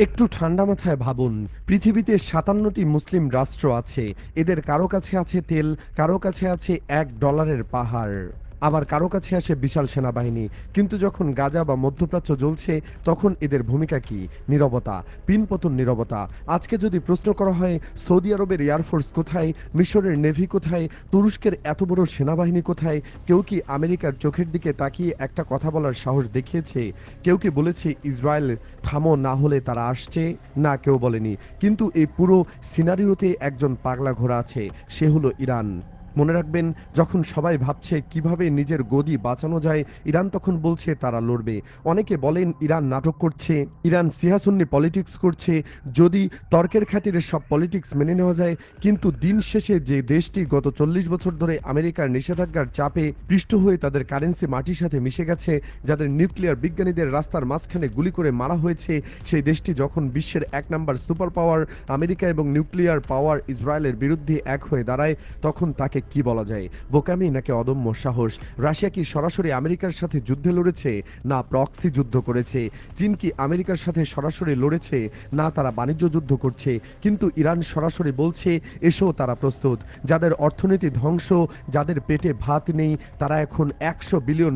একটু ঠান্ডা মাথায় ভাবুন, পৃথিবীতে ৫৭টি মুসলিম রাষ্ট্র আছে। এদের কারো কাছে আছে তেল, কারো কাছে আছে $১ পাহাড়। আবার কারো কাছে আসে বিশাল সেনাবাহিনী। কিন্তু যখন গাজা বা মধ্যপ্রাচ্য জ্বলছে, তখন এদের ভূমিকা কি? নীরবতা, পিনপতন নীরবতা। আজকে যদি প্রশ্ন করা হয় সৌদি আরবের এয়ারফোর্স কোথায়, মিশরের নেভি কোথায়, তুরস্কের এত বড় সেনাবাহিনী কোথায়, কেউ কি আমেরিকার চোখের দিকে তাকিয়ে একটা কথা বলার সাহস দেখিয়েছে? কেউ কি বলেছে ইসরায়েল থামো, না হলে তারা আসছে? না, কেউ বলেনি। কিন্তু এই পুরো সিনারিওতে একজন পাগলা ঘোড়া আছে, সে হলো ইরান। মনে রাখবেন, যখন সবাই ভাবছে কিভাবে নিজের গদি বাঁচানো যায়, ইরান তখন বলছে তারা লড়বে। অনেকে বলেন ইরান নাটক করছে, ইরান সিয়াসুন্নি পলিটিক্স করছে। যদি তর্কের খাতিরে সব পলিটিক্স মেনে নেওয়া যায়, কিন্তু দিন শেষে যে দেশটি গত ৪০ বছর ধরে আমেরিকার নিষেধাজ্ঞার চাপে পৃষ্ঠ হয়ে তাদের কারেন্সি মাটির সাথে মিশে গেছে, যাদের নিউক্লিয়ার বিজ্ঞানীদের রাস্তার মাঝখানে গুলি করে মারা হয়েছে, সেই দেশটি যখন বিশ্বের ১ নাম্বার সুপার পাওয়ার আমেরিকা এবং নিউক্লিয়ার পাওয়ার ইসরায়েলের বিরুদ্ধে এক হয়ে দাঁড়ায়, তখন তাকে কি বলা যায়? বোকামি নাকি অদম্য সাহস? রাশিয়া কি সরাসরি আমেরিকার সাথে যুদ্ধে লড়েছে, না প্রক্সি যুদ্ধ করেছে? চীন কি আমেরিকার সাথে সরাসরি লড়েছে, না তারা বাণিজ্য যুদ্ধ করছে? কিন্তু ইরান সরাসরি বলছে এসো, তারা প্রস্তুত। যাদের অর্থনীতি ধ্বংস, যাদের পেটে ভাত নেই, তারা এখন $১০০ বিলিয়ন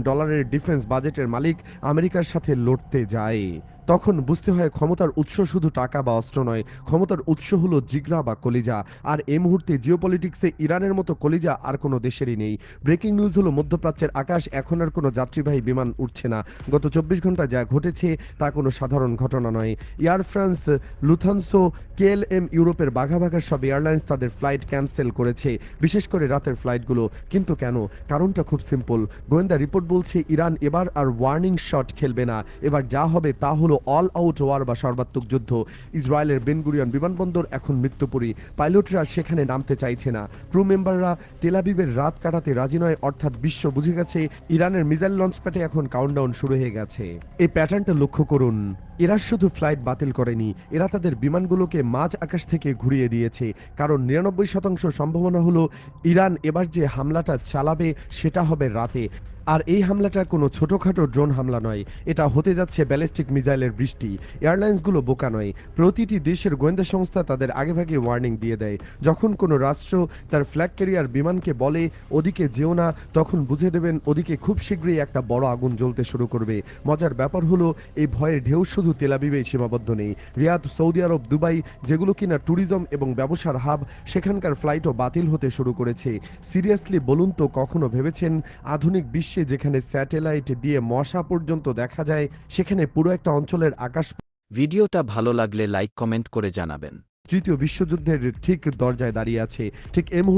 ডিফেন্স বাজেটের মালিক, আমেরিকার সাথে লড়তে যায়। তখন বুঝতে হয় ক্ষমতার উৎস শুধু টাকা বা অস্ত্র নয়, ক্ষমতার উৎস হলো জিগরা বা কলিজা। আর এই মুহূর্তে জিওপলিটিক্সে ইরানের মতো কলিজা আর কোনো দেশেরই নেই। ব্রেকিং নিউজ হলো মধ্যপ্রাচ্যের আকাশ এখন আর কোনো যাত্রীবাহী বিমান উঠছে না। গত ২৪ ঘন্টায় যা ঘটেছে তা কোনো সাধারণ ঘটনা নয়। এয়ার ফ্রান্স, লুথানসো, কেএলএম, ইউরোপের বাঘা বাঘা সব এয়ারলাইন্স তাদের ফ্লাইট ক্যান্সেল করেছে, বিশেষ করে রাতের ফ্লাইটগুলো। কিন্তু কেন? কারণটা খুব সিম্পল। গোয়েন্দা রিপোর্ট বলছে ইরান এবার আর ওয়ার্নিং শট খেলবে না। এবার যা হবে তা হলো অল আউট ওয়ার বা সর্বাত্মক যুদ্ধ। ইসরায়েলের বেন গুরিয়ন বিমানবন্দর এখন মৃত্যুপুরী। পাইলটরা সেখানে নামতে চাইছে না। ক্রু মেম্বাররা তেল আবিবের রাত কাটাতে রাজি নয়, অর্থাৎ বিশ্ব বুঝে গেছে ইরানের মিসাইল লঞ্চ প্যাডে এখন কাউন্টডাউন শুরু হয়ে গেছে। এই প্যাটার্নটা লক্ষ্য করুন। এরা শুধু ফ্লাইট বাতিল করেনি, এরা তাদের বিমানগুলোকে মাঝ আকাশ থেকে ঘুরিয়ে দিয়েছে। কারণ ৯৯% সম্ভাবনা হলো ইরান এবার যে হামলাটা চালাবে সেটা হবে রাতে। আর এই হামলাটা কোনো ছোটখাটো ড্রোন হামলা নয়, এটা হতে যাচ্ছে ব্যালিস্টিক মিসাইলের বৃষ্টি। এয়ারলাইন্সগুলো বোকা নয়, প্রতিটি দেশের গোয়েন্দা সংস্থা তাদের আগেভাগে ওয়ার্নিং দিয়ে দেয়। যখন কোনো রাষ্ট্র তার ফ্ল্যাগ ক্যারিয়ার বিমানকে বলে ওদিকে যেও না, তখন বুঝে দেবেন ওদিকে খুব শীঘ্রই একটা বড় আগুন জ্বলতে শুরু করবে। মজার ব্যাপার হলো এই ভয়ের ঢেউ শুধু তেল আবিবেই সীমাবদ্ধ নেই। রিয়াদ, সৌদি আরব, দুবাই, যেগুলো কিনা ট্যুরিজম এবং ব্যবসার হাব, সেখানকার ফ্লাইটও বাতিল হতে শুরু করেছে। সিরিয়াসলি বলুন তো, কখনো ভেবেছেন আধুনিক বিশ্বে যেখানে স্যাটেলাইট দিয়ে মশা পর্যন্ত দেখা যায়, সেখানে পুরো একটা অঞ্চলের আকাশ ভিডিওটা ভালো লাগলে লাইক কমেন্ট করে জানাবেন। তৃতীয় বিশ্বযুদ্ধের ঠিক দরজায় দাঁড়িয়ে আছে? ঠিক এই মুহূর্তে